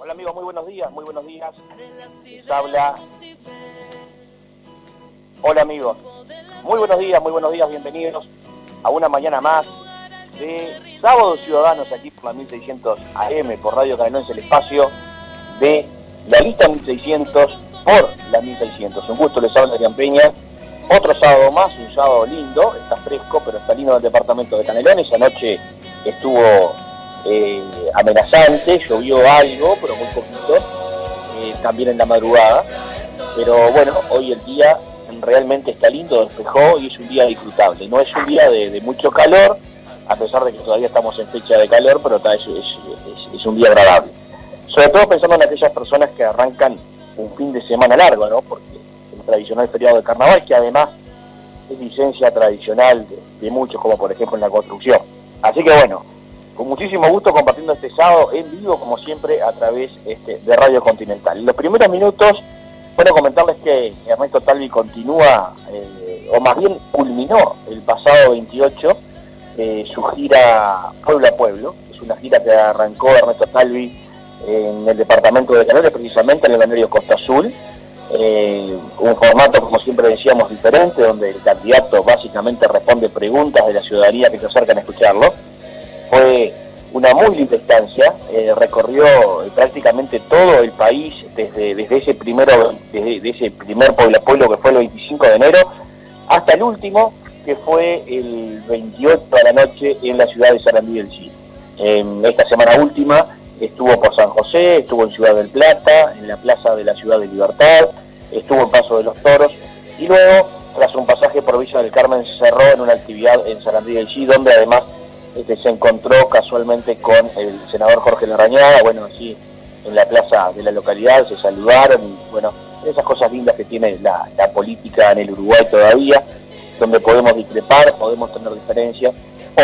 Hola amigos, muy buenos días, muy buenos días. Les habla. Hola amigos, muy buenos días, bienvenidos a una mañana más de Sábados Ciudadanos aquí por la 1600 AM, por Radio Canelones, el espacio de la lista 1600 por la 1600. Un gusto, les habla Adrián Peña. Otro sábado más, un sábado lindo, está fresco, pero está lindo en el departamento de Canelones. Anoche estuvo amenazante, llovió algo, pero muy poquito, también en la madrugada. Pero bueno, hoy el día realmente está lindo, despejó y es un día disfrutable. No es un día de mucho calor, a pesar de que todavía estamos en fecha de calor, pero es un día agradable. Sobre todo pensando en aquellas personas que arrancan un fin de semana largo, ¿no? Porque el tradicional feriado de carnaval, que además es licencia tradicional de muchos, como por ejemplo en la construcción. Así que bueno, con muchísimo gusto compartiendo este sábado en vivo, como siempre, a través de Radio Continental. En los primeros minutos, bueno, comentarles que Ernesto Talvi continúa, o más bien culminó el pasado 28, su gira Pueblo a Pueblo. Es una gira que arrancó Ernesto Talvi en el departamento de Canelones, precisamente en el balneario Costa Azul. Un formato, como siempre decíamos, diferente, donde el candidato básicamente responde preguntas de la ciudadanía que se acercan a escucharlo. Fue una muy linda estancia, recorrió prácticamente todo el país desde ese primer Pueblo a Pueblo que fue el 25 de enero hasta el último, que fue el 28 de la noche en la ciudad de Sarandí del Chile. Esta semana última estuvo por San José, estuvo en Ciudad del Plata, en la plaza de la Ciudad de Libertad, estuvo en Paso de los Toros y luego, tras un pasaje por Villa del Carmen, se cerró en una actividad en Sarandí del Chile, donde además se encontró casualmente con el senador Jorge Larrañaga. Bueno, allí en la plaza de la localidad se saludaron y bueno, esas cosas lindas que tiene la política en el Uruguay todavía, donde podemos discrepar, podemos tener diferencias,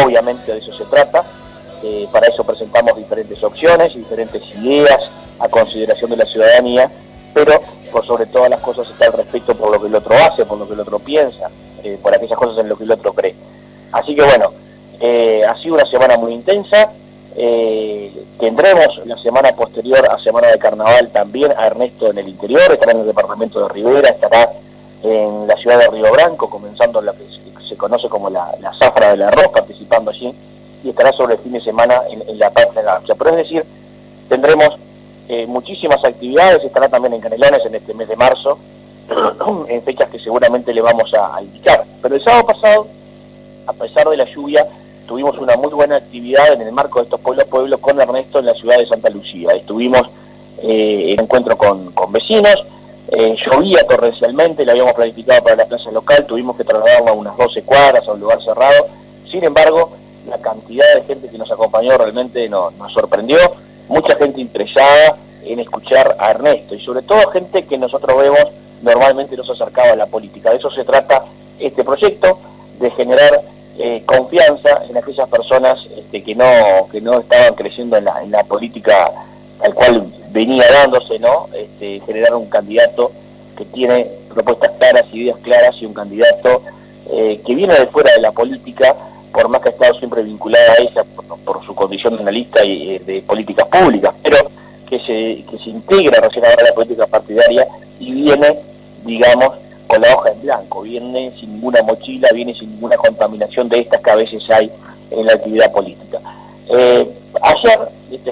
obviamente de eso se trata. Para eso presentamos diferentes opciones, diferentes ideas a consideración de la ciudadanía, pero por sobre todas las cosas está el respeto por lo que el otro hace, por lo que el otro piensa, por aquellas cosas en lo que el otro cree. Así que bueno, ha sido una semana muy intensa. Tendremos la semana posterior a Semana de Carnaval también a Ernesto en el interior, estará en el departamento de Rivera, estará en la ciudad de Río Branco, comenzando la que se conoce como la zafra del arroz, participando allí, y estará sobre el fin de semana en la Patria Gaucha. Pero es decir, tendremos muchísimas actividades, estará también en Canelones en este mes de marzo, en fechas que seguramente le vamos a indicar. Pero el sábado pasado, a pesar de la lluvia, tuvimos una muy buena actividad en el marco de estos Pueblo a Pueblo con Ernesto en la ciudad de Santa Lucía. Estuvimos en encuentro con vecinos, llovía torrencialmente, la habíamos planificado para la plaza local, tuvimos que trasladarla a unas 12 cuadras a un lugar cerrado. Sin embargo, la cantidad de gente que nos acompañó realmente nos sorprendió, mucha gente interesada en escuchar a Ernesto y sobre todo gente que nosotros vemos normalmente nos acercaba a la política. De eso se trata este proyecto, de generar confianza en aquellas personas que no estaban creciendo en la política al cual venía dándose, ¿no? Generar un candidato que tiene propuestas claras, ideas claras, y un candidato que viene de fuera de la política, por más que ha estado siempre vinculado a ella por su condición de analista y de políticas públicas, pero que se integra recién ahora a la política partidaria y viene, digamos, con la hoja en blanco, viene sin ninguna mochila, viene sin ninguna contaminación de estas que a veces hay en la actividad política. Ayer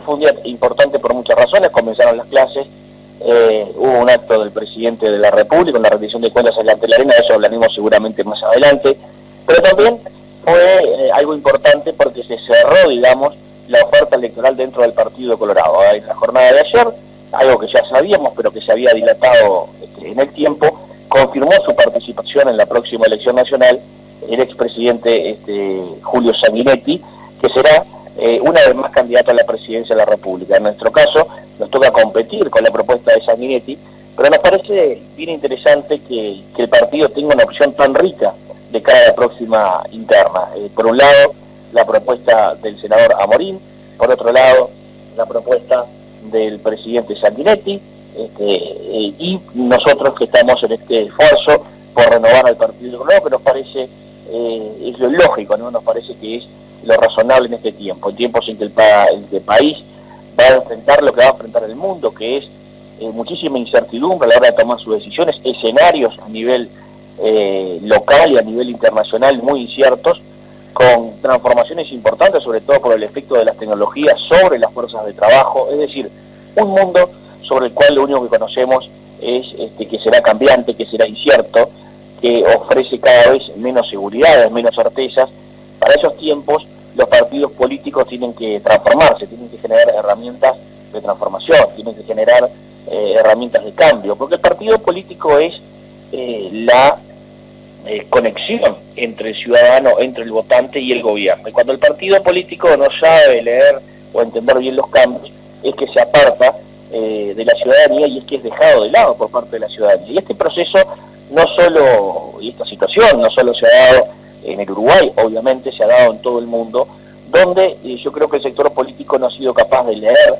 fue un día importante por muchas razones, comenzaron las clases, hubo un acto del presidente de la República, una rendición de cuentas ante la arena, de eso hablaremos seguramente más adelante, pero también fue algo importante porque se cerró, digamos, la oferta electoral dentro del Partido Colorado. En la jornada de ayer, algo que ya sabíamos, pero que se había dilatado en el tiempo, confirmó su participación en la próxima elección nacional el expresidente Julio Sanguinetti, que será una vez más candidato a la presidencia de la República. En nuestro caso, nos toca competir con la propuesta de Sanguinetti, pero nos parece bien interesante que el partido tenga una opción tan rica de cara a la próxima interna. Por un lado, la propuesta del senador Amorín, por otro lado, la propuesta del presidente Sanguinetti, y nosotros que estamos en este esfuerzo por renovar al Partido Colorado, que nos parece es lo lógico, ¿no? Nos parece que es lo razonable en este tiempo, en tiempos en que el país va a enfrentar lo que va a enfrentar el mundo, que es muchísima incertidumbre a la hora de tomar sus decisiones, escenarios a nivel local y a nivel internacional muy inciertos, con transformaciones importantes, sobre todo por el efecto de las tecnologías sobre las fuerzas de trabajo, es decir, un mundo sobre el cual lo único que conocemos es que será cambiante, que será incierto, que ofrece cada vez menos seguridades, menos certezas. Para esos tiempos los partidos políticos tienen que transformarse, tienen que generar herramientas de transformación, tienen que generar herramientas de cambio, porque el partido político es la conexión entre el ciudadano, entre el votante y el gobierno. Y cuando el partido político no sabe leer o entender bien los cambios, es que se aparta de la ciudadanía y es que es dejado de lado por parte de la ciudadanía. Y este proceso no solo, y esta situación no solo se ha dado en el Uruguay, obviamente se ha dado en todo el mundo, donde yo creo que el sector político no ha sido capaz de leer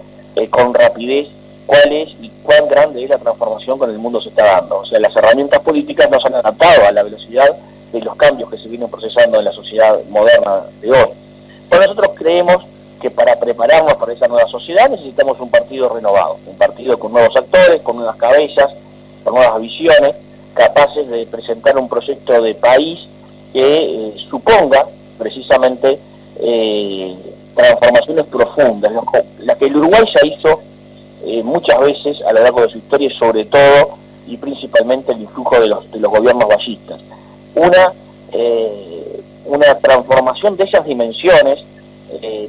con rapidez cuál es y cuán grande es la transformación que en el mundo se está dando. O sea, las herramientas políticas no se han adaptado a la velocidad de los cambios que se vienen procesando en la sociedad moderna de hoy. Pero nosotros creemos que para prepararnos para esa nueva sociedad necesitamos un partido renovado, un partido con nuevos actores, con nuevas cabezas, con nuevas visiones, capaces de presentar un proyecto de país que suponga precisamente transformaciones profundas, la que el Uruguay ya hizo muchas veces a lo largo de su historia, sobre todo y principalmente el influjo de los gobiernos vallistas. Una transformación de esas dimensiones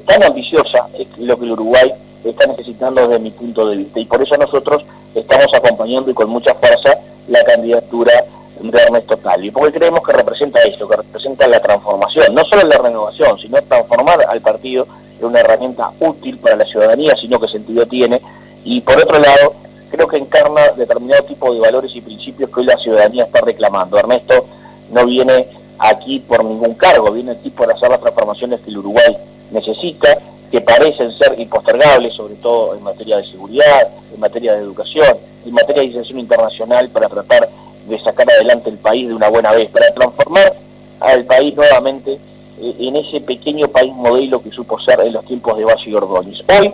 tan ambiciosa es lo que el Uruguay está necesitando desde mi punto de vista, y por eso nosotros estamos acompañando y con mucha fuerza la candidatura de Ernesto Talvi, porque creemos que representa esto, que representa la transformación, no solo la renovación, sino transformar al partido en una herramienta útil para la ciudadanía, sino que sentido tiene, y por otro lado, creo que encarna determinado tipo de valores y principios que hoy la ciudadanía está reclamando. Ernesto no viene aquí por ningún cargo, viene aquí por hacer las transformaciones que el Uruguay necesita, que parecen ser impostergables, sobre todo en materia de seguridad, en materia de educación, en materia de inserción internacional, para tratar de sacar adelante el país de una buena vez, para transformar al país nuevamente en ese pequeño país modelo que supo ser en los tiempos de Valle y Ordóñez. Hoy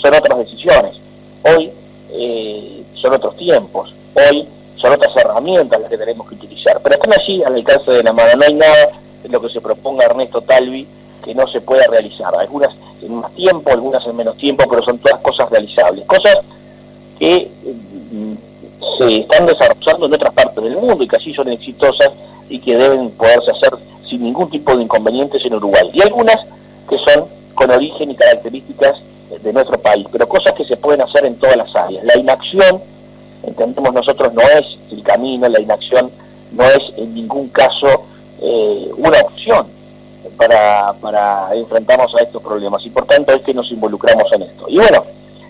son otras decisiones, hoy son otros tiempos, hoy son otras herramientas las que tenemos que utilizar, pero están allí al alcance de la mano. No hay nada en lo que se proponga Ernesto Talvi que no se pueda realizar, algunas en más tiempo, algunas en menos tiempo, pero son todas cosas realizables, cosas que se están desarrollando en otras partes del mundo y que así son exitosas y que deben poderse hacer sin ningún tipo de inconvenientes en Uruguay, y algunas que son con origen y características de nuestro país, pero cosas que se pueden hacer en todas las áreas. La inacción, entendemos nosotros, no es el camino, la inacción no es en ningún caso una opción para enfrentarnos a estos problemas, y por tanto es que nos involucramos en esto. Y bueno,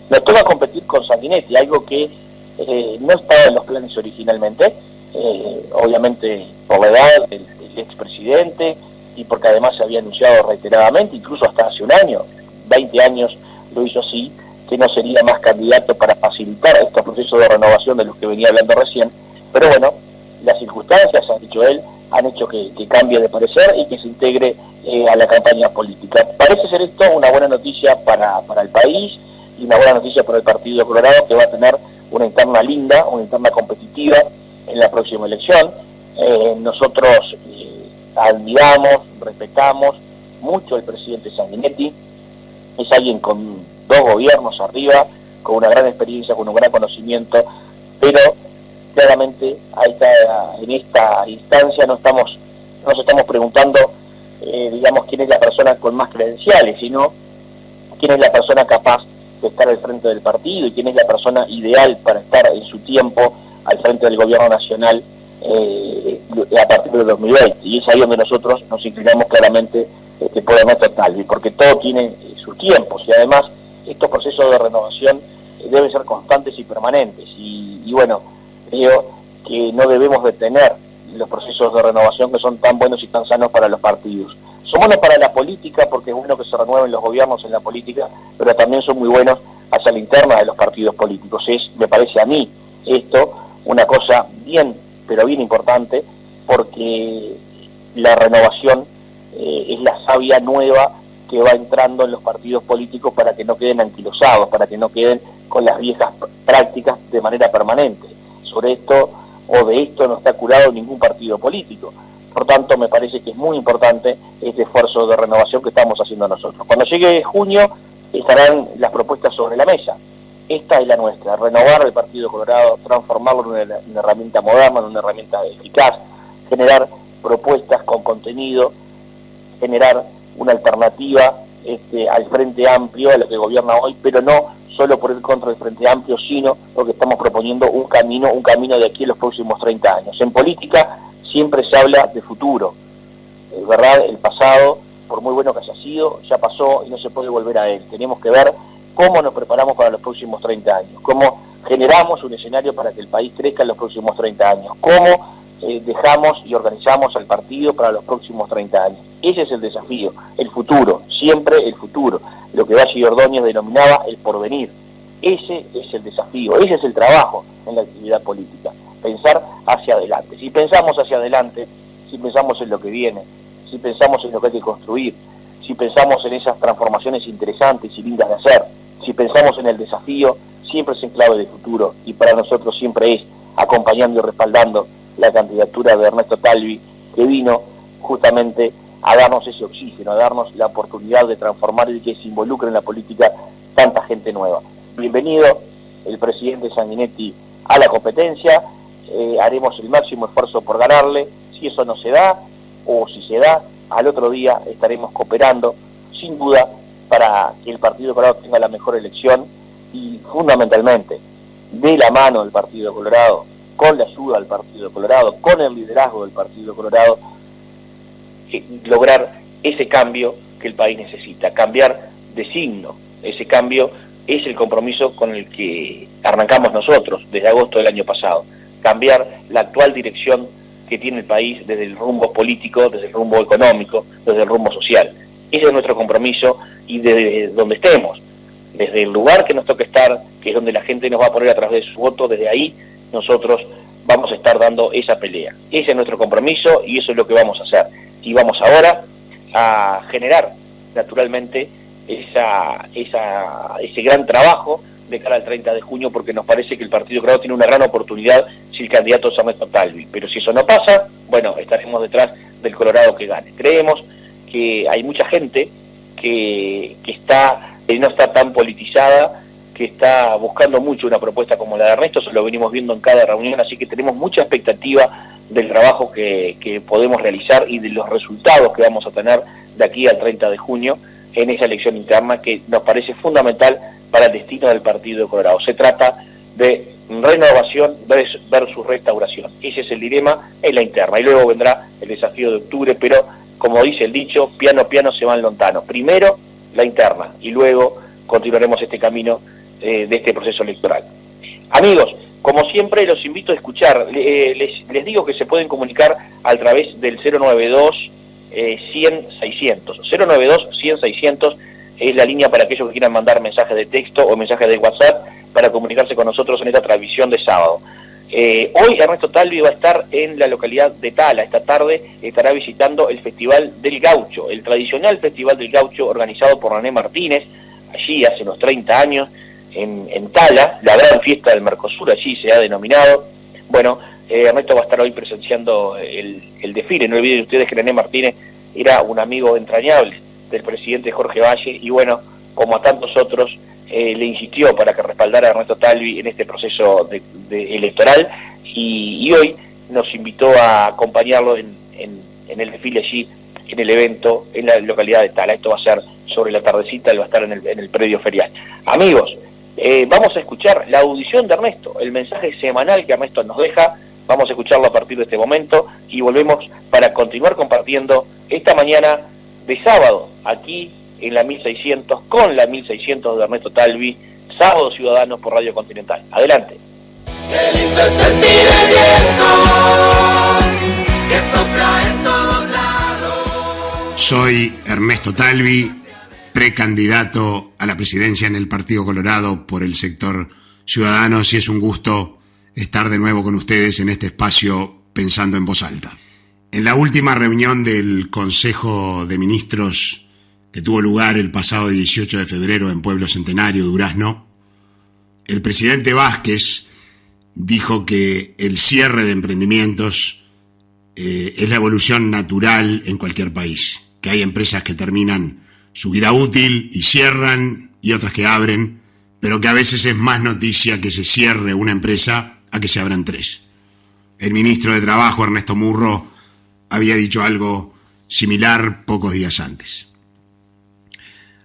nos toca competir con Sanguinetti, algo que no estaba en los planes originalmente, obviamente por la edad del expresidente y porque además se había anunciado reiteradamente, incluso hasta hace un año, 20 años lo hizo así, que no sería más candidato para facilitar estos procesos de renovación de los que venía hablando recién, pero bueno, las circunstancias, ha dicho él, han hecho que cambie de parecer y que se integre a la campaña política. Parece ser esto una buena noticia para el país y una buena noticia para el Partido Colorado, que va a tener una interna linda, una interna competitiva en la próxima elección. Nosotros admiramos, respetamos mucho al presidente Sanguinetti, es alguien con 2 gobiernos arriba, con una gran experiencia, con un gran conocimiento, pero claramente en esta instancia no nos estamos preguntando, digamos, quién es la persona con más credenciales, sino quién es la persona capaz de estar al frente del partido y quién es la persona ideal para estar en su tiempo al frente del gobierno nacional a partir del 2020. Y es ahí donde nosotros nos inclinamos claramente por Ernesto Talvi, porque todo tiene sus tiempos y además estos procesos de renovación deben ser constantes y permanentes. Y bueno, creo que no debemos detener los procesos de renovación que son tan buenos y tan sanos para los partidos. Son buenos para la política porque es bueno que se renueven los gobiernos en la política, pero también son muy buenos hacia la interna de los partidos políticos. Me parece a mí esto una cosa bien, pero bien importante, porque la renovación es la savia nueva que va entrando en los partidos políticos para que no queden anquilosados, para que no queden con las viejas prácticas de manera permanente. Sobre esto o de esto no está curado ningún partido político. Por tanto, me parece que es muy importante este esfuerzo de renovación que estamos haciendo nosotros. Cuando llegue junio estarán las propuestas sobre la mesa. Esta es la nuestra, renovar el Partido Colorado, transformarlo en una herramienta moderna, en una herramienta eficaz, generar propuestas con contenido, generar una alternativa al Frente Amplio, a lo que gobierna hoy, pero no solo por el contra del Frente Amplio, sino porque estamos proponiendo un camino de aquí a los próximos 30 años. En política siempre se habla de futuro, es verdad, el pasado, por muy bueno que haya sido, ya pasó y no se puede volver a él. Tenemos que ver cómo nos preparamos para los próximos 30 años, cómo generamos un escenario para que el país crezca en los próximos 30 años, cómo dejamos y organizamos al partido para los próximos 30 años. Ese es el desafío, el futuro, siempre el futuro, lo que Valle y Ordóñez denominaba el porvenir. Ese es el desafío, ese es el trabajo en la actividad política, pensar hacia adelante. Si pensamos hacia adelante, si pensamos en lo que viene, si pensamos en lo que hay que construir, si pensamos en esas transformaciones interesantes y lindas de hacer, si pensamos en el desafío, siempre es en clave de futuro, y para nosotros siempre es acompañando y respaldando la candidatura de Ernesto Talvi, que vino justamente a darnos ese oxígeno, a darnos la oportunidad de transformar y que se involucre en la política tanta gente nueva. Bienvenido el presidente Sanguinetti a la competencia, haremos el máximo esfuerzo por ganarle. Si eso no se da, o si se da, al otro día estaremos cooperando, sin duda, para que el Partido Colorado tenga la mejor elección y, fundamentalmente, de la mano del Partido Colorado, con la ayuda del Partido Colorado, con el liderazgo del Partido Colorado, lograr ese cambio que el país necesita, cambiar de signo. Ese cambio es el compromiso con el que arrancamos nosotros desde agosto del año pasado, cambiar la actual dirección que tiene el país desde el rumbo político, desde el rumbo económico, desde el rumbo social. Ese es nuestro compromiso, y desde donde estemos, desde el lugar que nos toque estar, que es donde la gente nos va a poner a través de su voto, desde ahí nosotros vamos a estar dando esa pelea. Ese es nuestro compromiso y eso es lo que vamos a hacer. Y vamos ahora a generar naturalmente ese gran trabajo de cara al 30 de junio, porque nos parece que el Partido Colorado tiene una gran oportunidad si el candidato es Ernesto Talvi. Pero si eso no pasa, bueno, estaremos detrás del Colorado que gane. Creemos que hay mucha gente que no está tan politizada, que está buscando mucho una propuesta como la de Ernesto, eso lo venimos viendo en cada reunión, así que tenemos mucha expectativa del trabajo que podemos realizar y de los resultados que vamos a tener de aquí al 30 de junio en esa elección interna que nos parece fundamental para el destino del Partido Colorado. Se trata de renovación versus restauración. Ese es el dilema en la interna. Y luego vendrá el desafío de octubre, pero como dice el dicho, piano piano se van lontanos. Primero la interna y luego continuaremos este camino de este proceso electoral. Amigos, como siempre los invito a escuchar. Les digo que se pueden comunicar a través del 092 100-600. 092-100-600 es la línea para aquellos que quieran mandar mensajes de texto o mensajes de WhatsApp para comunicarse con nosotros en esta transmisión de sábado. Hoy Ernesto Talvi va a estar en la localidad de Tala. Esta tarde estará visitando el Festival del Gaucho, el tradicional Festival del Gaucho organizado por René Martínez, allí hace unos 30 años, en Tala, la gran fiesta del Mercosur, allí se ha denominado. Bueno, Ernesto va a estar hoy presenciando el desfile. No olviden ustedes que René Martínez era un amigo entrañable del presidente Jorge Valle y bueno, como a tantos otros, le insistió para que respaldara a Ernesto Talvi en este proceso electoral y hoy nos invitó a acompañarlo en el desfile allí, en el evento, en la localidad de Tala. Esto va a ser sobre la tardecita, él va a estar en el predio ferial. Amigos, vamos a escuchar la audición de Ernesto, el mensaje semanal que Ernesto nos deja. Vamos a escucharlo a partir de este momento y volvemos para continuar compartiendo esta mañana de sábado aquí en la 1600 con la 1600 de Ernesto Talvi, Sábado Ciudadanos por Radio Continental. Adelante. Qué lindo es sentir el viento que sopla en todos lados. Soy Ernesto Talvi, precandidato a la presidencia en el Partido Colorado por el sector Ciudadanos, y es un gusto estar de nuevo con ustedes en este espacio Pensando en Voz Alta. En la última reunión del Consejo de Ministros que tuvo lugar el pasado 18 de febrero en Pueblo Centenario, Durazno, el presidente Vázquez dijo que el cierre de emprendimientos es la evolución natural en cualquier país, que hay empresas que terminan su vida útil y cierran y otras que abren, pero que a veces es más noticia que se cierre una empresa a que se abran 3. El ministro de Trabajo, Ernesto Murro, había dicho algo similar pocos días antes.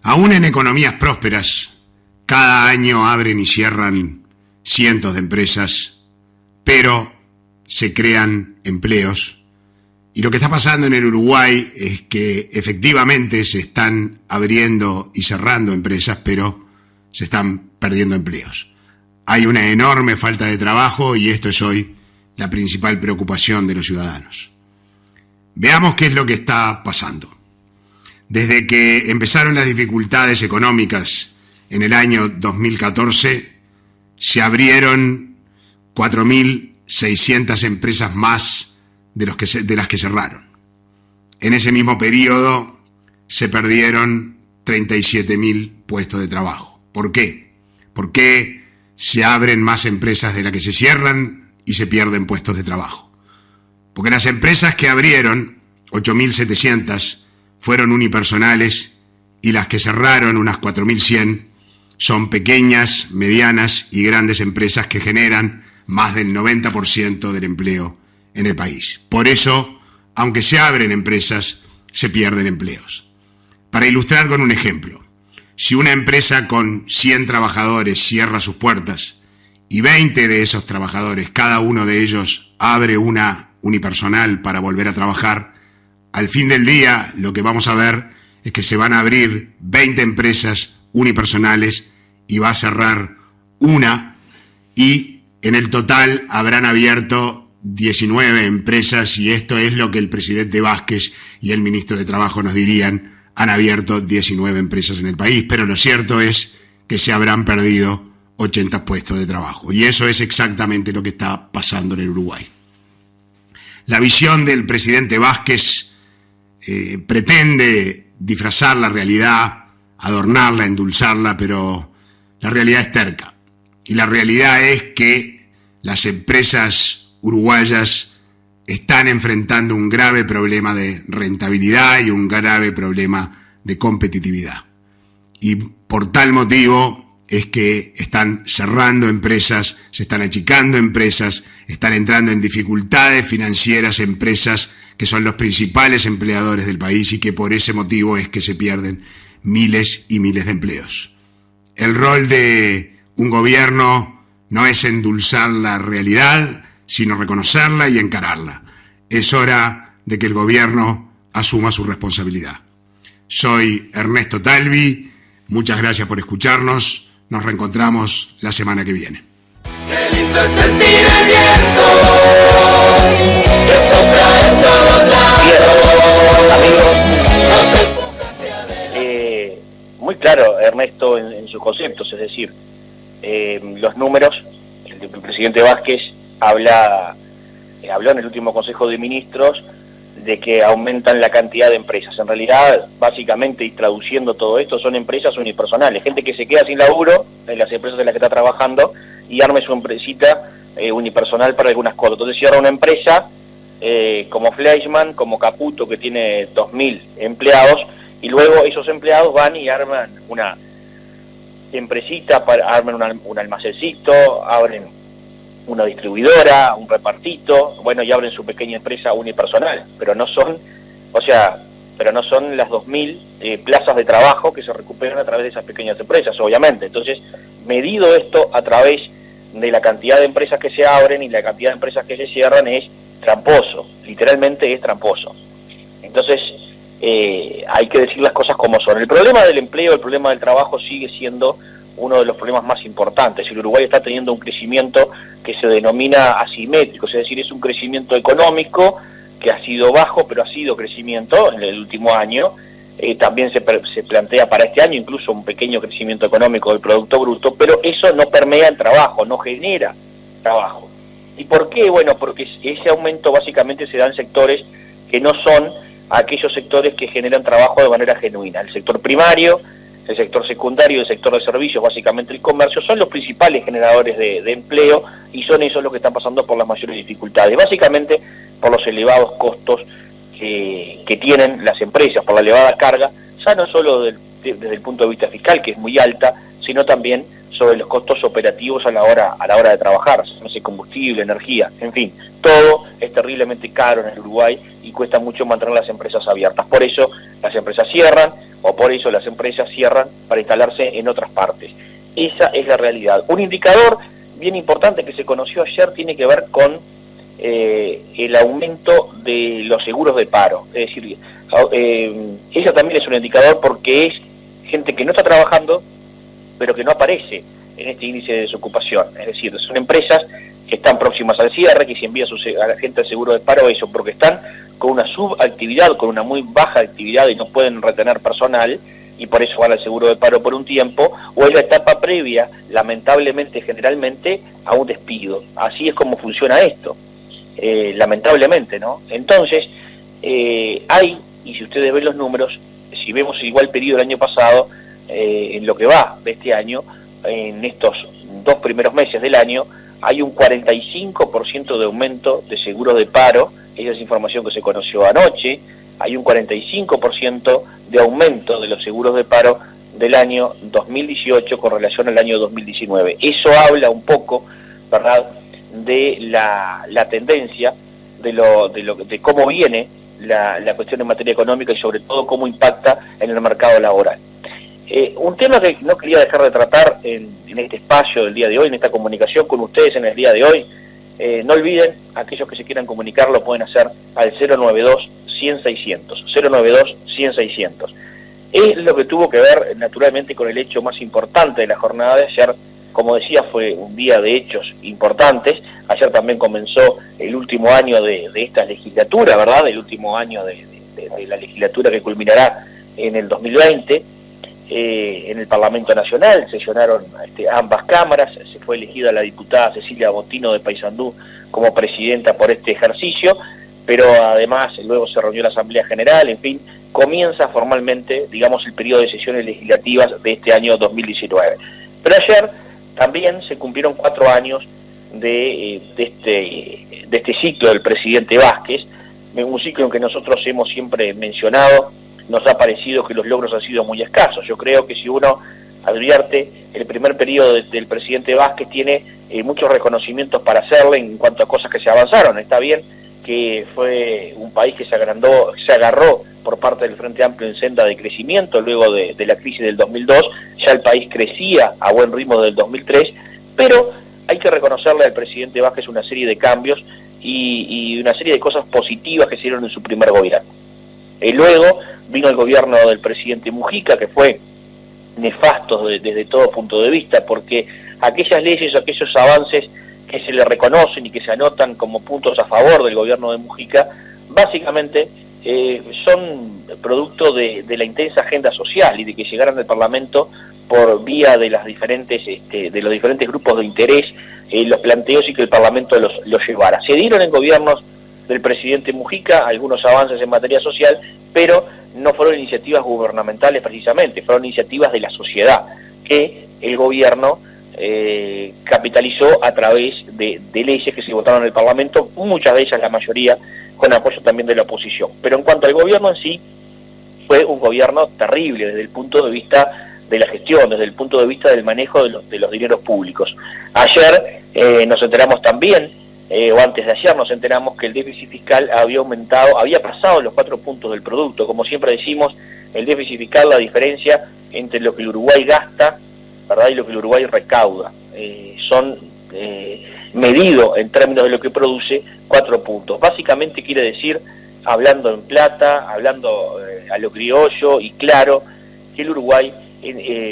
Aún en economías prósperas, cada año abren y cierran cientos de empresas, pero se crean empleos. Y lo que está pasando en el Uruguay es que efectivamente se están abriendo y cerrando empresas, pero se están perdiendo empleos. Hay una enorme falta de trabajo y esto es hoy la principal preocupación de los ciudadanos. Veamos qué es lo que está pasando. Desde que empezaron las dificultades económicas en el año 2014, se abrieron 4.600 empresas más de las que cerraron. En ese mismo periodo se perdieron 37.000 puestos de trabajo. ¿Por qué? ¿Por qué se abren más empresas de las que se cierran y se pierden puestos de trabajo? Porque las empresas que abrieron, 8.700, fueron unipersonales y las que cerraron, unas 4.100, son pequeñas, medianas y grandes empresas que generan más del 90% del empleo en el país. Por eso, aunque se abren empresas, se pierden empleos. Para ilustrar con un ejemplo, si una empresa con 100 trabajadores cierra sus puertas y 20 de esos trabajadores, cada uno de ellos abre una unipersonal para volver a trabajar, al fin del día lo que vamos a ver es que se van a abrir 20 empresas unipersonales y va a cerrar una, y en el total habrán abierto 19 empresas, y esto es lo que el presidente Vázquez y el ministro de Trabajo nos dirían: han abierto 19 empresas en el país, pero lo cierto es que se habrán perdido 80 puestos de trabajo, y eso es exactamente lo que está pasando en el Uruguay. La visión del presidente Vázquez pretende disfrazar la realidad, adornarla, endulzarla, pero la realidad es terca. Y la realidad es que las empresas uruguayas están enfrentando un grave problema de rentabilidad y un grave problema de competitividad. Y por tal motivo es que están cerrando empresas, se están achicando empresas, están entrando en dificultades financieras empresas que son los principales empleadores del país, y que por ese motivo es que se pierden miles y miles de empleos. El rol de un gobierno no es endulzar la realidad, sino reconocerla y encararla. Es hora de que el gobierno asuma su responsabilidad. Soy Ernesto Talvi, muchas gracias por escucharnos, nos reencontramos la semana que viene. Qué lindo es sentir el viento que sopla en todos lados. Amigos, muy claro Ernesto en sus conceptos, es decir, los números. El presidente Vázquez habló en el último Consejo de Ministros de que aumentan la cantidad de empresas. En realidad, básicamente, y traduciendo todo esto, son empresas unipersonales, gente que se queda sin laburo en las empresas en las que está trabajando y arme su empresita unipersonal para algunas cosas. Entonces cierra una empresa como Fleischmann, como Caputo, que tiene 2.000 empleados, y luego esos empleados van y arman una empresita, arman un almacencito, abren una distribuidora, un repartito, bueno, y abren su pequeña empresa unipersonal, pero no son las 2.000 plazas de trabajo que se recuperan a través de esas pequeñas empresas, obviamente. Entonces, medido esto a través de la cantidad de empresas que se abren y la cantidad de empresas que se cierran, es tramposo, literalmente es tramposo. Entonces, hay que decir las cosas como son. El problema del empleo, el problema del trabajo sigue siendo uno de los problemas más importantes. El Uruguay está teniendo un crecimiento que se denomina asimétrico, es decir, es un crecimiento económico que ha sido bajo, pero ha sido crecimiento en el último año. También se plantea para este año incluso un pequeño crecimiento económico del Producto Bruto, pero eso no permea el trabajo, no genera trabajo. ¿Y por qué? Bueno, porque ese aumento básicamente se da en sectores que no son a aquellos sectores que generan trabajo de manera genuina. El sector primario, el sector secundario y el sector de servicios, básicamente el comercio, son los principales generadores de empleo y son esos los que están pasando por las mayores dificultades, básicamente por los elevados costos que tienen las empresas, por la elevada carga, ya no solo desde el punto de vista fiscal, que es muy alta, sino también sobre los costos operativos a la hora de trabajar, no sé, combustible, energía, en fin, todo es terriblemente caro en el Uruguay y cuesta mucho mantener las empresas abiertas. Por eso las empresas cierran, o por eso las empresas cierran para instalarse en otras partes. Esa es la realidad. Un indicador bien importante que se conoció ayer tiene que ver con el aumento de los seguros de paro. Es decir, ella también es un indicador porque es gente que no está trabajando, pero que no aparece en este índice de desocupación. Es decir, son empresas que están próximas al cierre, que se envía a la gente al seguro de paro, eso porque están con una subactividad, con una muy baja actividad y no pueden retener personal, y por eso van al seguro de paro por un tiempo, o es la etapa previa, lamentablemente, generalmente, a un despido. Así es como funciona esto, lamentablemente, ¿no? Entonces, hay, y si ustedes ven los números, si vemos el igual periodo del año pasado, en lo que va de este año, en estos 2 primeros meses del año, hay un 45% de aumento de seguros de paro. Esa es información que se conoció anoche. Hay un 45% de aumento de los seguros de paro del año 2018 con relación al año 2019. Eso habla un poco, ¿verdad?, de la tendencia, de cómo viene la cuestión en materia económica y sobre todo cómo impacta en el mercado laboral. Un tema que no quería dejar de tratar en este espacio del día de hoy, en esta comunicación con ustedes en el día de hoy. No olviden, aquellos que se quieran comunicar lo pueden hacer al 092-100-600, 092-100-600. Es lo que tuvo que ver naturalmente con el hecho más importante de la jornada de ayer. Como decía, fue un día de hechos importantes. Ayer también comenzó el último año de esta legislatura, ¿verdad? El último año de la legislatura que culminará en el 2020. En el Parlamento Nacional sesionaron ambas cámaras, se fue elegida la diputada Cecilia Botino de Paysandú como presidenta por este ejercicio, pero además luego se reunió la Asamblea General, en fin, comienza formalmente, digamos, el periodo de sesiones legislativas de este año 2019. Pero ayer también se cumplieron 4 años de este ciclo del presidente Vázquez, un ciclo en que nosotros hemos siempre mencionado. Nos ha parecido que los logros han sido muy escasos. Yo creo que si uno advierte, el primer periodo del presidente Vázquez tiene muchos reconocimientos para hacerle en cuanto a cosas que se avanzaron. Está bien que fue un país que se agarró por parte del Frente Amplio en senda de crecimiento luego de la crisis del 2002, ya el país crecía a buen ritmo desde el 2003, pero hay que reconocerle al presidente Vázquez una serie de cambios y una serie de cosas positivas que se dieron en su primer gobierno. Luego vino el gobierno del presidente Mujica, que fue nefasto desde todo punto de vista, porque aquellas leyes o aquellos avances que se le reconocen y que se anotan como puntos a favor del gobierno de Mujica, básicamente son producto de la intensa agenda social y de que llegaran al Parlamento por vía de las diferentes de los diferentes grupos de interés los planteos y que el Parlamento los llevara. Se dieron en gobiernos del presidente Mujica algunos avances en materia social, pero no fueron iniciativas gubernamentales precisamente, fueron iniciativas de la sociedad que el gobierno capitalizó a través de leyes que se votaron en el Parlamento, muchas de ellas, la mayoría, con apoyo también de la oposición. Pero en cuanto al gobierno en sí, fue un gobierno terrible desde el punto de vista de la gestión, desde el punto de vista del manejo de los dineros públicos. Ayer nos enteramos también, o antes de ayer nos enteramos que el déficit fiscal había pasado los 4 puntos del producto. Como siempre decimos, el déficit fiscal, la diferencia entre lo que el Uruguay gasta, ¿verdad?, y lo que el Uruguay recauda. Son medido en términos de lo que produce 4 puntos. Básicamente quiere decir, hablando en plata, hablando a lo criollo y claro, que el Uruguay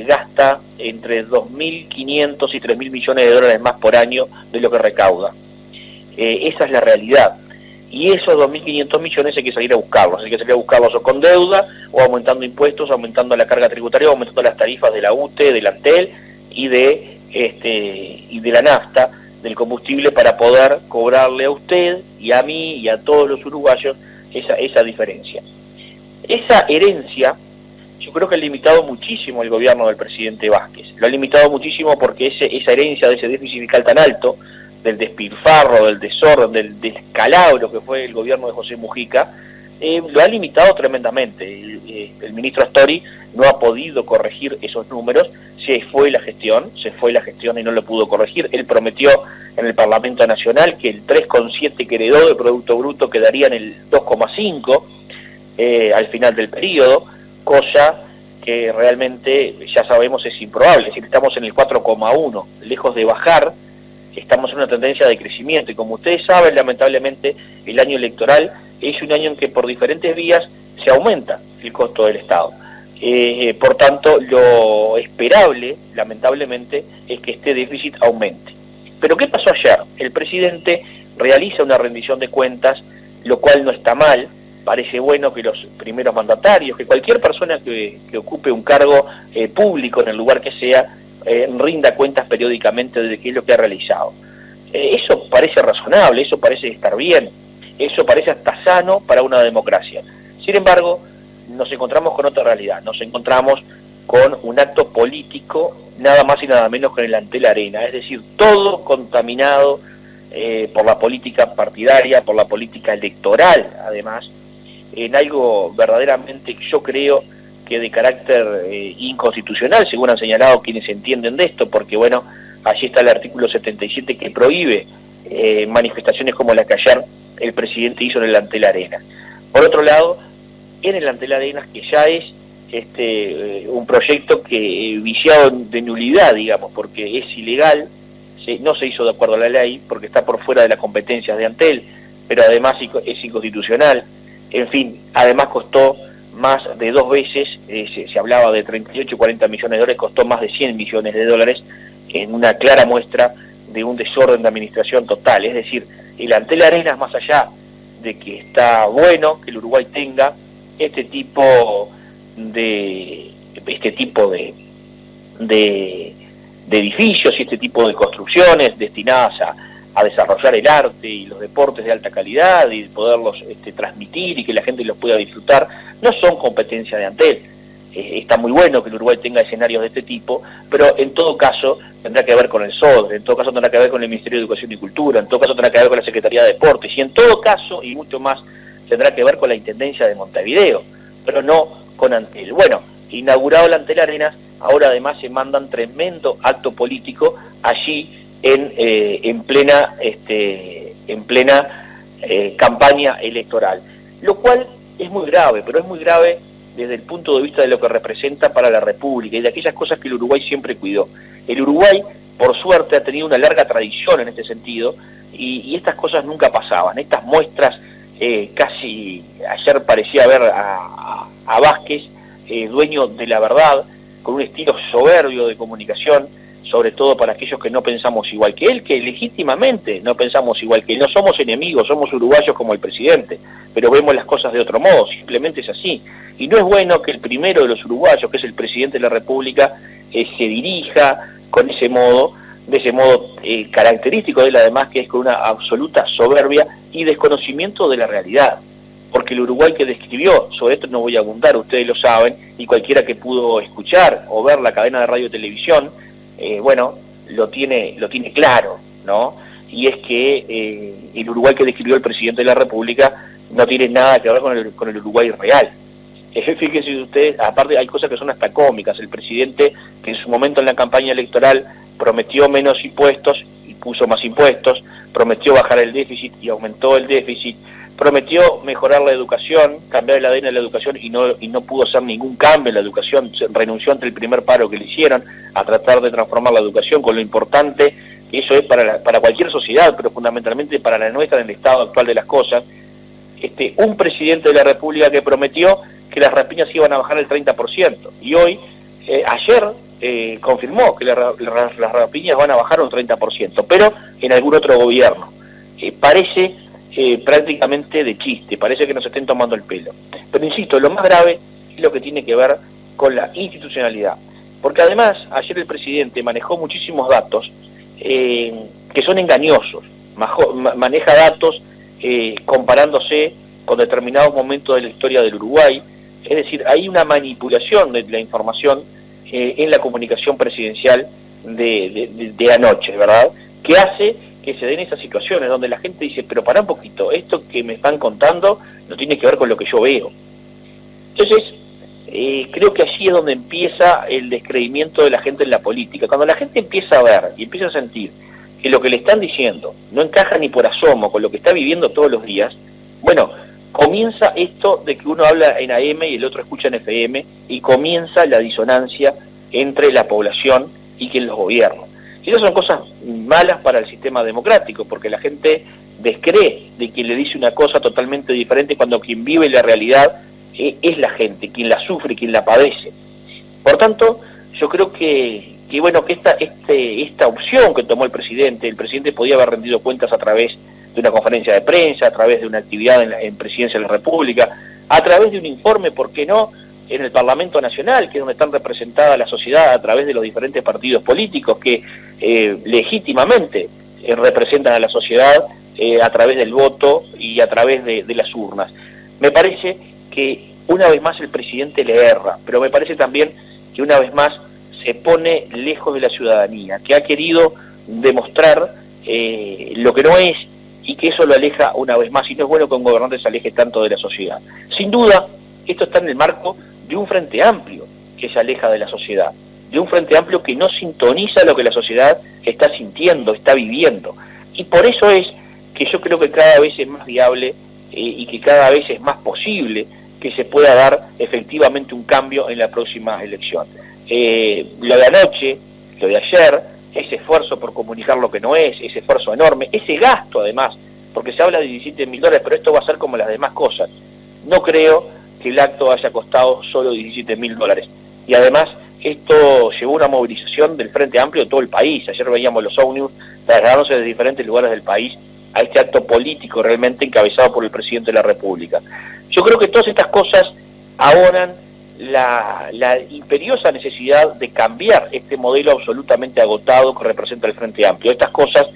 gasta entre 2.500 y 3.000 millones de dólares más por año de lo que recauda. Esa es la realidad. Y esos 2.500 millones hay que salir a buscarlos. Hay que salir a buscarlos o con deuda, o aumentando impuestos, aumentando la carga tributaria, o aumentando las tarifas de la UTE, del Antel y de la nafta, del combustible, para poder cobrarle a usted y a mí y a todos los uruguayos esa diferencia. Esa herencia yo creo que ha limitado muchísimo el gobierno del presidente Vázquez. Lo ha limitado muchísimo porque esa herencia de ese déficit fiscal tan alto, del despilfarro, del desorden, del descalabro que fue el gobierno de José Mujica, lo ha limitado tremendamente. El ministro Astori no ha podido corregir esos números, se fue la gestión y no lo pudo corregir. Él prometió en el Parlamento Nacional que el 3,7 que heredó de Producto Bruto quedaría en el 2,5 al final del periodo, cosa que realmente ya sabemos es improbable. Es decir, estamos en el 4,1, lejos de bajar, estamos en una tendencia de crecimiento, y como ustedes saben, lamentablemente el año electoral es un año en que por diferentes vías se aumenta el costo del Estado. Por tanto, lo esperable, lamentablemente, es que este déficit aumente. Pero ¿qué pasó ayer? El presidente realiza una rendición de cuentas, lo cual no está mal. Parece bueno que los primeros mandatarios, que cualquier persona que ocupe un cargo público en el lugar que sea, rinda cuentas periódicamente de qué es lo que ha realizado. Eso parece razonable, eso parece estar bien, eso parece hasta sano para una democracia. Sin embargo, nos encontramos con otra realidad, nos encontramos con un acto político, nada más y nada menos que en el Antel Arena, es decir, todo contaminado por la política partidaria, por la política electoral, además, en algo verdaderamente, yo creo, que de carácter inconstitucional, según han señalado quienes entienden de esto, porque bueno, allí está el artículo 77 que prohíbe manifestaciones como la que ayer el presidente hizo en el Antel Arena. Por otro lado, en el Antel Arena, que ya es un proyecto que viciado de nulidad, digamos, porque es ilegal, no se hizo de acuerdo a la ley, porque está por fuera de las competencias de Antel, pero además es inconstitucional. En fin, además costó más de 2 veces, se hablaba de 38 o 40 millones de dólares, costó más de 100 millones de dólares, en una clara muestra de un desorden de administración total. Es decir, el Antel Arenas, más allá de que está bueno que el Uruguay tenga este tipo de edificios y este tipo de construcciones destinadas a desarrollar el arte y los deportes de alta calidad y poderlos transmitir y que la gente los pueda disfrutar, no son competencia de Antel. Está muy bueno que el Uruguay tenga escenarios de este tipo, pero en todo caso tendrá que ver con el SODRE, en todo caso tendrá que ver con el Ministerio de Educación y Cultura, en todo caso tendrá que ver con la Secretaría de Deportes, y en todo caso, y mucho más, tendrá que ver con la Intendencia de Montevideo, pero no con Antel. Bueno, inaugurado el Antel Arenas, ahora además se mandan tremendo acto político allí en plena campaña electoral, lo cual es muy grave, pero es muy grave desde el punto de vista de lo que representa para la República y de aquellas cosas que el Uruguay siempre cuidó. El Uruguay, por suerte, ha tenido una larga tradición en este sentido y estas cosas nunca pasaban. Estas muestras, casi ayer parecía ver a Vázquez, dueño de la verdad, con un estilo soberbio de comunicación, sobre todo para aquellos que no pensamos igual que él, que legítimamente no pensamos igual que él. No somos enemigos, somos uruguayos como el presidente, pero vemos las cosas de otro modo, simplemente es así. Y no es bueno que el primero de los uruguayos, que es el presidente de la República, se dirija con ese modo, de ese modo característico de él, además, que es con una absoluta soberbia y desconocimiento de la realidad. Porque el Uruguay que describió, sobre esto no voy a abundar, ustedes lo saben, y cualquiera que pudo escuchar o ver la cadena de radio y televisión, bueno, lo tiene claro, ¿no? Y es que el Uruguay que describió el presidente de la República no tiene nada que ver con el Uruguay real. Fíjense ustedes, aparte hay cosas que son hasta cómicas. El presidente, que en su momento en la campaña electoral prometió menos impuestos y puso más impuestos, prometió bajar el déficit y aumentó el déficit, prometió mejorar la educación, cambiar el ADN de la educación y no pudo hacer ningún cambio en la educación, renunció ante el primer paro que le hicieron a tratar de transformar la educación, con lo importante que eso es para cualquier sociedad, pero fundamentalmente para la nuestra en el estado actual de las cosas. Un presidente de la República que prometió que las rapiñas iban a bajar el 30%, y hoy, ayer, confirmó que las rapiñas van a bajar un 30%, pero en algún otro gobierno. Parece prácticamente de chiste, parece que nos estén tomando el pelo. Pero insisto, lo más grave es lo que tiene que ver con la institucionalidad, porque además ayer el presidente manejó muchísimos datos que son engañosos, maneja datos comparándose con determinados momentos de la historia del Uruguay, Es decir, hay una manipulación de la información en la comunicación presidencial de anoche, ¿verdad? Que hace que se den esas situaciones donde la gente dice, pero pará un poquito, esto que me están contando no tiene que ver con lo que yo veo. Entonces, creo que allí es donde empieza el descreimiento de la gente en la política. Cuando la gente empieza a ver y empieza a sentir que lo que le están diciendo no encaja ni por asomo con lo que está viviendo todos los días, bueno, comienza esto de que uno habla en AM y el otro escucha en FM, y comienza la disonancia entre la población y quien los gobierna. Y esas son cosas malas para el sistema democrático, porque la gente descree de quien le dice una cosa totalmente diferente cuando quien vive la realidad es la gente, quien la sufre, quien la padece. Por tanto, yo creo que esta opción que tomó el presidente podía haber rendido cuentas a través de una conferencia de prensa, a través de una actividad en Presidencia de la República, a través de un informe, ¿por qué no?, en el Parlamento Nacional, que es donde están representadas la sociedad a través de los diferentes partidos políticos que legítimamente representan a la sociedad a través del voto y a través de las urnas. Me parece que una vez más el presidente le erra, pero me parece también que una vez más se pone lejos de la ciudadanía, que ha querido demostrar lo que no es, y que eso lo aleja una vez más, y no es bueno que un gobernante se aleje tanto de la sociedad. Sin duda, esto está en el marco de un frente amplio que se aleja de la sociedad, de un frente amplio que no sintoniza lo que la sociedad está sintiendo, está viviendo. Y por eso es que yo creo que cada vez es más viable y que cada vez es más posible que se pueda dar efectivamente un cambio en la próxima elección. Lo de anoche, lo de ayer, ese esfuerzo por comunicar lo que no es, ese esfuerzo enorme, ese gasto además, porque se habla de $17.000, pero esto va a ser como las demás cosas. No creo que el acto haya costado solo $17.000. Y además, esto llevó una movilización del Frente Amplio de todo el país. Ayer veíamos los ómnibus trasladándose de diferentes lugares del país a este acto político realmente encabezado por el presidente de la República. Yo creo que todas estas cosas abonan la imperiosa necesidad de cambiar este modelo absolutamente agotado que representa el Frente Amplio. Estas cosas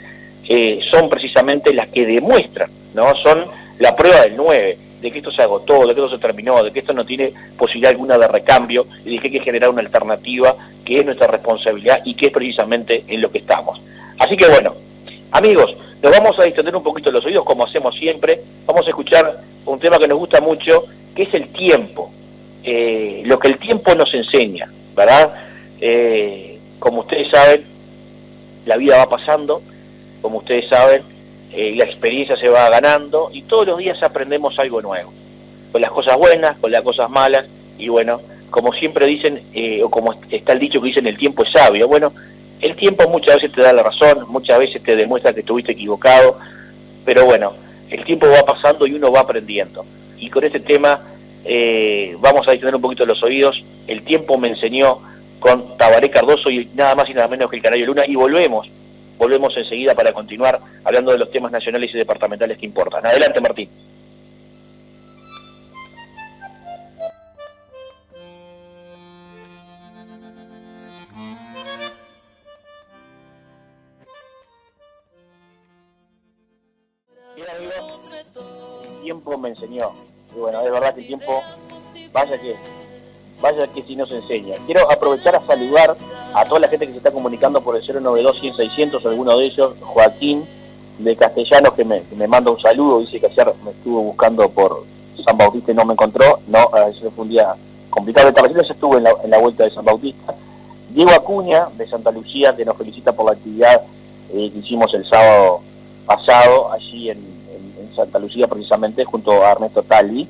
son precisamente las que demuestran, ¿no? Son la prueba del 9, de que esto se agotó, de que esto se terminó, de que esto no tiene posibilidad alguna de recambio, y de que hay que generar una alternativa que es nuestra responsabilidad y que es precisamente en lo que estamos. Así que bueno, amigos, nos vamos a distender un poquito los oídos como hacemos siempre. Vamos a escuchar un tema que nos gusta mucho, que es el tiempo. Lo que el tiempo nos enseña, ¿verdad? Como ustedes saben, la vida va pasando, como ustedes saben, la experiencia se va ganando y todos los días aprendemos algo nuevo, con las cosas buenas, con las cosas malas, y bueno, como siempre dicen, o como está el dicho que dicen, el tiempo es sabio. Bueno, el tiempo muchas veces te da la razón, muchas veces te demuestra que estuviste equivocado, pero bueno, el tiempo va pasando y uno va aprendiendo. Y con este tema vamos a distender un poquito los oídos. El tiempo me enseñó, con Tabaré Cardoso y nada más y nada menos que el Canario Luna, y volvemos enseguida para continuar hablando de los temas nacionales y departamentales que importan. Adelante, Martín. Bien, amigos, el tiempo me enseñó. Y bueno, es verdad que el tiempo, vaya que si nos enseña. Quiero aprovechar a saludar a toda la gente que se está comunicando por el 092-100-600, alguno de ellos, Joaquín de Castellanos, que me manda un saludo, dice que ayer me estuvo buscando por San Bautista y no me encontró. No, ese fue un día complicado. Esta vez ya estuve en la vuelta de San Bautista. Diego Acuña, de Santa Lucía, que nos felicita por la actividad que hicimos el sábado pasado, allí en Santa Lucía, precisamente, junto a Ernesto Talvi.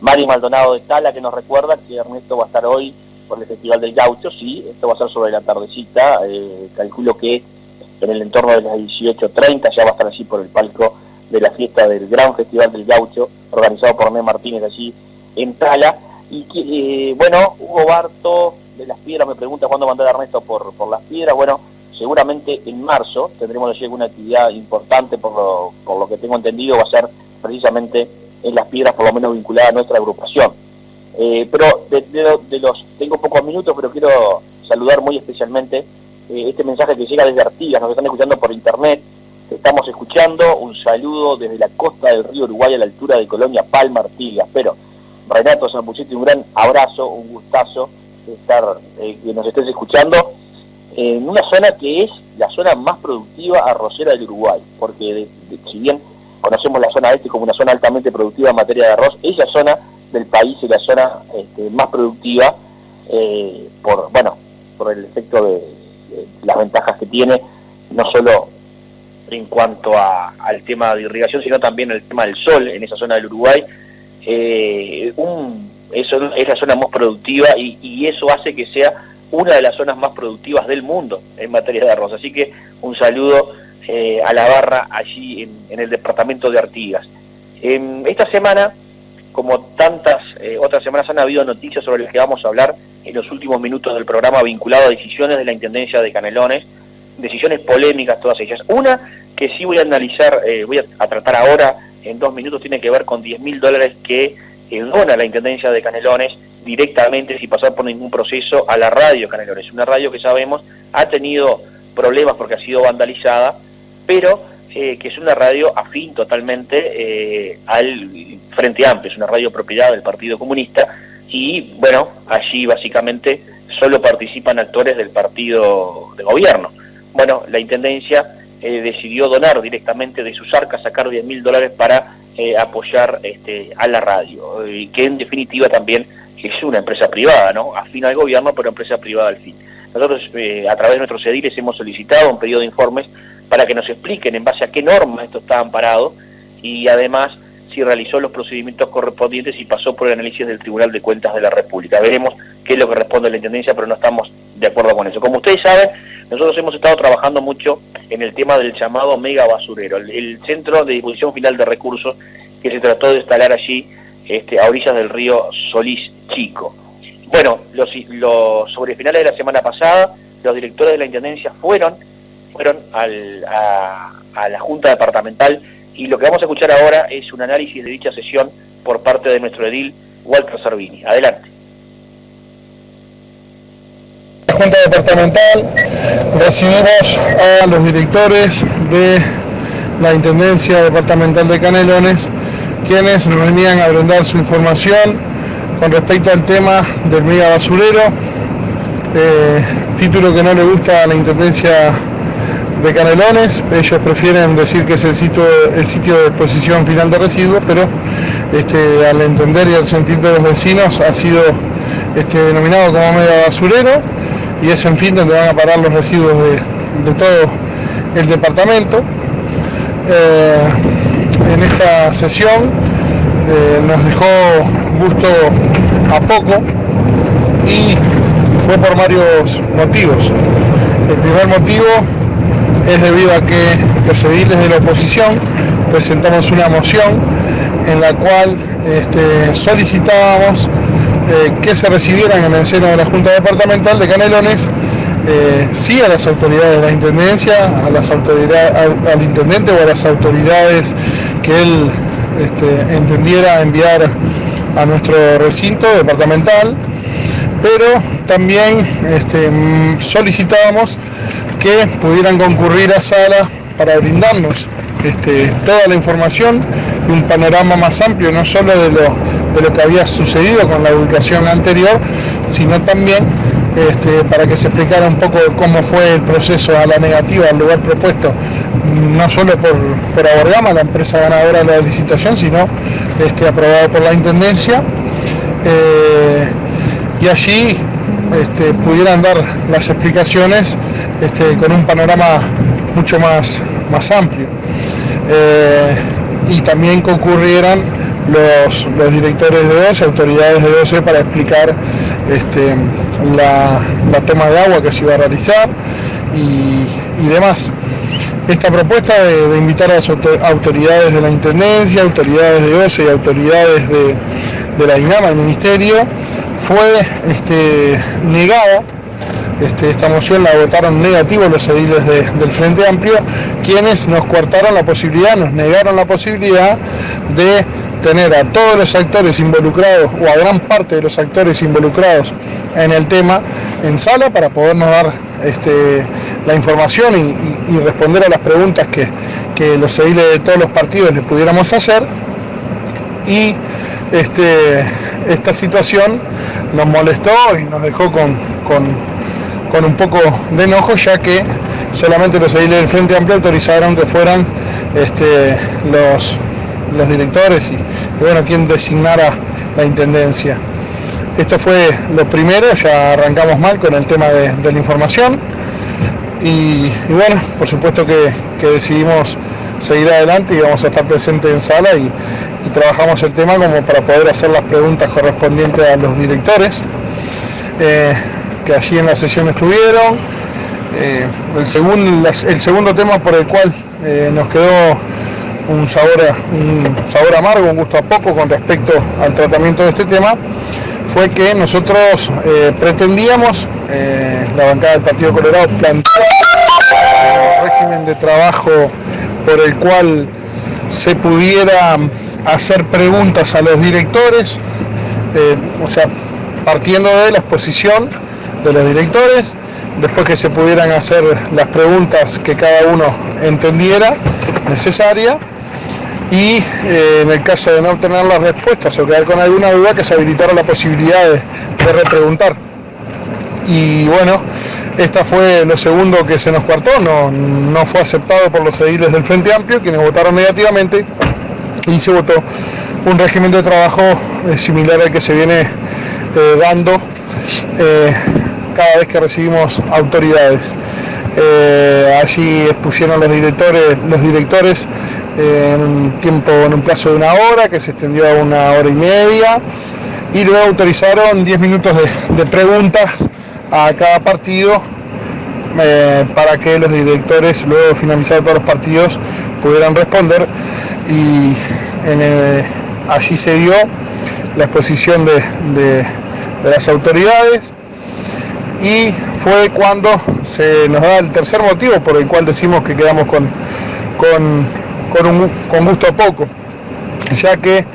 Mari Maldonado de Tala, que nos recuerda que Ernesto va a estar hoy por el Festival del Gaucho. Sí, esto va a ser sobre la tardecita, calculo que en el entorno de las 18:30, ya va a estar allí por el palco de la fiesta del Gran Festival del Gaucho, organizado por René Martínez allí en Tala. Y bueno, Hugo Barto de Las Piedras me pregunta cuándo mandar a Ernesto por Las Piedras. Bueno, seguramente en marzo tendremos allí alguna actividad importante, por lo que tengo entendido, va a ser precisamente en Las Piedras, por lo menos vinculada a nuestra agrupación. Pero tengo pocos minutos, pero quiero saludar muy especialmente este mensaje que llega desde Artigas, nos están escuchando por internet, te estamos escuchando, un saludo desde la costa del río Uruguay a la altura de Colonia Palma, Artigas, pero Renato Sambucetti, un gran abrazo, un gustazo de estar, que nos estés escuchando, en una zona que es la zona más productiva arrocera del Uruguay, porque si bien conocemos la zona este como una zona altamente productiva en materia de arroz, esa zona del país es la zona más productiva por el efecto de las ventajas que tiene, no solo en cuanto al tema de irrigación, sino también el tema del sol en esa zona del Uruguay. Eso es la zona más productiva y eso hace que sea una de las zonas más productivas del mundo en materia de arroz. Así que un saludo a la barra allí en el departamento de Artigas. Esta semana, como tantas otras semanas, han habido noticias sobre las que vamos a hablar en los últimos minutos del programa, vinculado a decisiones de la Intendencia de Canelones, decisiones polémicas todas ellas. Una que sí voy a analizar, voy a tratar ahora en 2 minutos, tiene que ver con $10.000 que dona la Intendencia de Canelones directamente, sin pasar por ningún proceso, a la radio Canelones. Una radio que sabemos ha tenido problemas porque ha sido vandalizada, pero que es una radio afín totalmente al Frente Amplio, es una radio propiedad del Partido Comunista, y bueno, allí básicamente solo participan actores del partido de gobierno. Bueno, la Intendencia decidió donar directamente de sus arcas, sacar $10.000 para apoyar a la radio, que en definitiva también es una empresa privada, ¿no? Afín al gobierno, pero empresa privada al fin. Nosotros a través de nuestros ediles hemos solicitado un pedido de informes para que nos expliquen en base a qué norma esto está amparado y además si realizó los procedimientos correspondientes y pasó por el análisis del Tribunal de Cuentas de la República. Veremos qué es lo que responde la Intendencia, pero no estamos de acuerdo con eso. Como ustedes saben, nosotros hemos estado trabajando mucho en el tema del llamado mega basurero, el centro de disposición final de recursos que se trató de instalar allí a orillas del río Solís Chico. Bueno, sobre finales de la semana pasada, los directores de la Intendencia fueron a la Junta Departamental, y lo que vamos a escuchar ahora es un análisis de dicha sesión por parte de nuestro edil Walter Servini. Adelante. La Junta Departamental recibimos a los directores de la Intendencia Departamental de Canelones, quienes nos venían a brindar su información con respecto al tema del mega basurero, título que no le gusta a la Intendencia de Canelones. Ellos prefieren decir que es el sitio de disposición final de residuos, pero al entender y al sentir de los vecinos ha sido denominado como mega basurero, y es en fin donde van a parar los residuos de todo el departamento. En esta sesión nos dejó gusto a poco y fue por varios motivos. El primer motivo es debido a que los ediles de la oposición presentamos una moción en la cual solicitábamos que se recibieran en el seno de la Junta Departamental de Canelones sí a las autoridades de la Intendencia, al intendente o a las autoridades que él entendiera enviar a nuestro recinto departamental, pero también solicitábamos que pudieran concurrir a sala para brindarnos toda la información y un panorama más amplio, no solo de lo que había sucedido con la ubicación anterior, sino también para que se explicara un poco cómo fue el proceso a la negativa al lugar propuesto, no solo por Aborgama, la empresa ganadora de la licitación, sino aprobado por la Intendencia, y allí pudieran dar las explicaciones con un panorama mucho más amplio, y también concurrieran los directores de OCE, autoridades de OCE, para explicar la toma de agua que se iba a realizar y demás. Esta propuesta de invitar a las autoridades de la Intendencia, autoridades de OCE y autoridades de la INAMA, el Ministerio, fue negada. Esta moción la votaron negativo los ediles del Frente Amplio, quienes nos negaron la posibilidad de tener a todos los actores involucrados, o a gran parte de los actores involucrados en el tema, en sala, para podernos dar la información y responder a las preguntas que los ediles de todos los partidos les pudiéramos hacer, y esta situación nos molestó y nos dejó con un poco de enojo, ya que solamente los ediles del Frente Amplio autorizaron que fueran los directores y bueno, quien designara la intendencia. Esto fue lo primero, ya arrancamos mal con el tema de la información y bueno, por supuesto que decidimos seguir adelante y vamos a estar presentes en sala y trabajamos el tema como para poder hacer las preguntas correspondientes a los directores que allí en la sesión estuvieron. El segundo tema por el cual nos quedó un sabor amargo, un gusto a poco con respecto al tratamiento de este tema, fue que nosotros pretendíamos, la bancada del Partido Colorado planteó un régimen de trabajo por el cual se pudiera hacer preguntas a los directores, o sea, partiendo de la exposición de los directores, después que se pudieran hacer las preguntas que cada uno entendiera necesaria y en el caso de no obtener las respuestas o quedar con alguna duda, que se habilitara la posibilidad de repreguntar. Y bueno, esta fue lo segundo que se nos coartó, no fue aceptado por los ediles del Frente Amplio, quienes votaron negativamente, y se votó un régimen de trabajo similar al que se viene dando cada vez que recibimos autoridades. Allí expusieron los directores en un plazo de 1 hora, que se extendió a 1 hora y media, y luego autorizaron 10 minutos de preguntas a cada partido para que los directores, luego de finalizar todos los partidos, pudieran responder, y allí se dio la exposición de las autoridades. Y fue cuando se nos da el tercer motivo por el cual decimos que quedamos con gusto a poco, ya que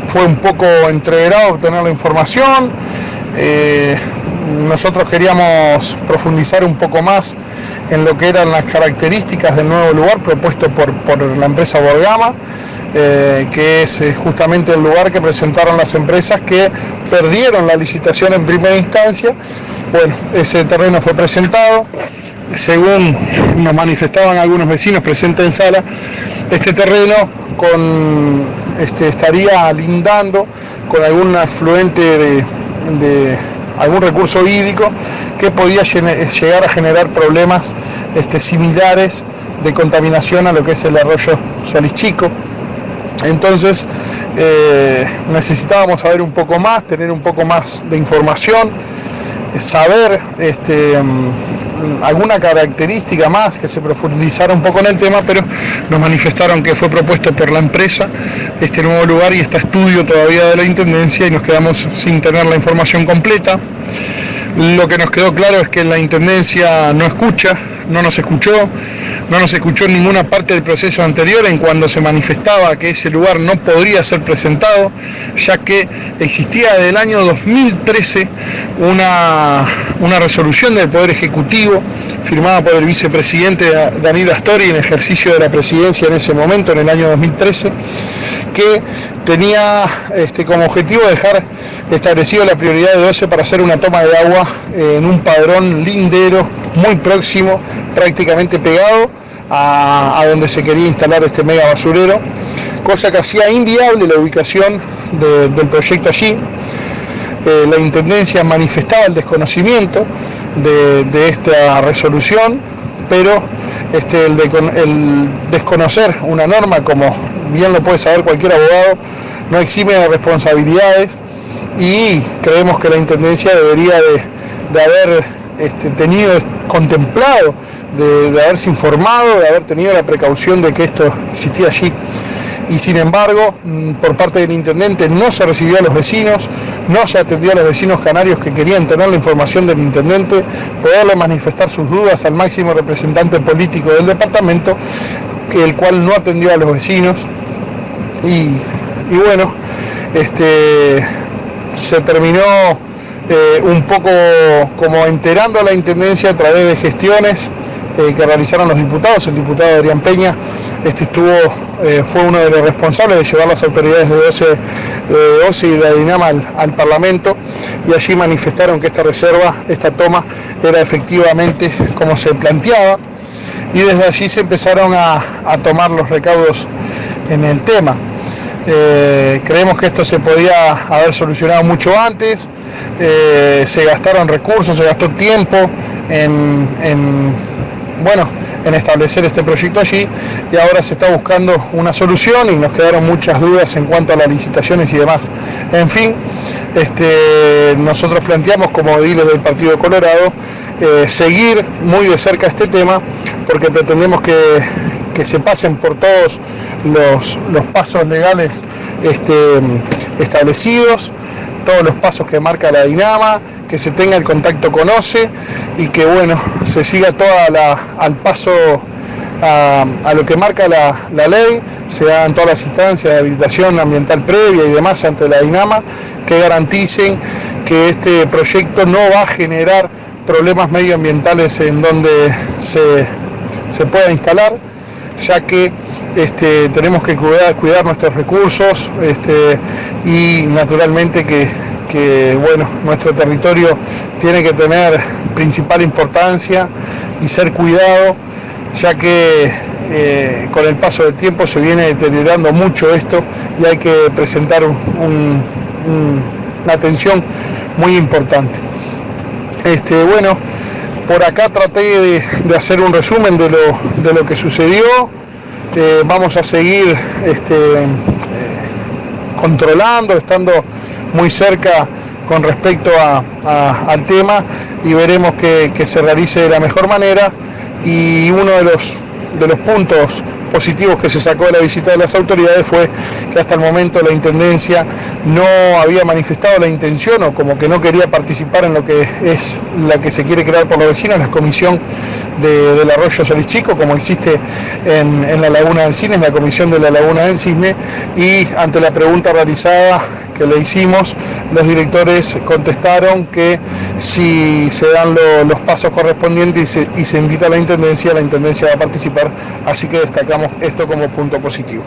fue un poco entreverado obtener la información. Nosotros queríamos profundizar un poco más en lo que eran las características del nuevo lugar propuesto por la empresa Borgama, que es justamente el lugar que presentaron las empresas que perdieron la licitación en primera instancia. Bueno, ese terreno fue presentado. Según nos manifestaban algunos vecinos presentes en sala, este terreno estaría lindando con algún afluente de algún recurso hídrico que podía llegar a generar problemas similares de contaminación a lo que es el arroyo Solís Chico. Entonces necesitábamos saber un poco más, tener un poco más de información, saber alguna característica más, que se profundizara un poco en el tema, pero nos manifestaron que fue propuesto por la empresa este nuevo lugar y está estudio todavía de la Intendencia y nos quedamos sin tener la información completa. Lo que nos quedó claro es que la Intendencia no nos escuchó en ninguna parte del proceso anterior en cuando se manifestaba que ese lugar no podría ser presentado, ya que existía desde el año 2013 una resolución del Poder Ejecutivo firmada por el vicepresidente Daniel Astori en ejercicio de la presidencia en ese momento, en el año 2013, que tenía como objetivo dejar establecido la prioridad de OCE para hacer una toma de agua en un padrón lindero muy próximo, prácticamente pegado a donde se quería instalar este mega basurero, cosa que hacía inviable la ubicación del proyecto allí. La Intendencia manifestaba el desconocimiento de esta resolución, pero el desconocer una norma, como bien lo puede saber cualquier abogado, no exime de responsabilidades, y creemos que la Intendencia debería de haber contemplado, de haberse informado, de haber tenido la precaución de que esto existía allí. Y sin embargo, por parte del intendente no se recibió a los vecinos, no se atendió a los vecinos canarios que querían tener la información del intendente, poderle manifestar sus dudas al máximo representante político del departamento, el cual no atendió a los vecinos. Y bueno, se terminó un poco como enterando a la Intendencia a través de gestiones que realizaron los diputados. El diputado Adrián Peña estuvo fue uno de los responsables de llevar las autoridades de OCE y de la DINAMA al Parlamento, y allí manifestaron que esta reserva, esta toma, era efectivamente como se planteaba, y desde allí se empezaron a tomar los recaudos en el tema. Creemos que esto se podía haber solucionado mucho antes, se gastaron recursos, se gastó tiempo en establecer este proyecto allí, y ahora se está buscando una solución y nos quedaron muchas dudas en cuanto a las licitaciones y demás. En fin, nosotros planteamos como ediles del Partido Colorado seguir muy de cerca este tema, porque pretendemos que se pasen por todos los pasos legales establecidos, todos los pasos que marca la DINAMA, que se tenga el contacto con OCE y que se siga al paso a lo que marca la ley, se hagan todas las instancias de habilitación ambiental previa y demás ante la DINAMA que garanticen que este proyecto no va a generar problemas medioambientales en donde se pueda instalar, ya que tenemos que cuidar nuestros recursos y naturalmente que nuestro territorio tiene que tener principal importancia y ser cuidado, ya que con el paso del tiempo se viene deteriorando mucho esto y hay que presentar una atención muy importante. Por acá traté de hacer un resumen de lo que sucedió. Vamos a seguir controlando, estando muy cerca con respecto al tema, y veremos que se realice de la mejor manera. Y uno de los puntos positivos que se sacó de la visita de las autoridades fue que hasta el momento la Intendencia no había manifestado la intención, o como que no quería participar en lo que es la que se quiere crear por los vecinos, la comisión del Arroyo Solichico, como existe en la Laguna del Cisne, la comisión de la Laguna del Cisne. Y ante la pregunta realizada que le hicimos, los directores contestaron que si se dan los pasos correspondientes y se invita a la Intendencia va a participar, así que destacamos esto como punto positivo.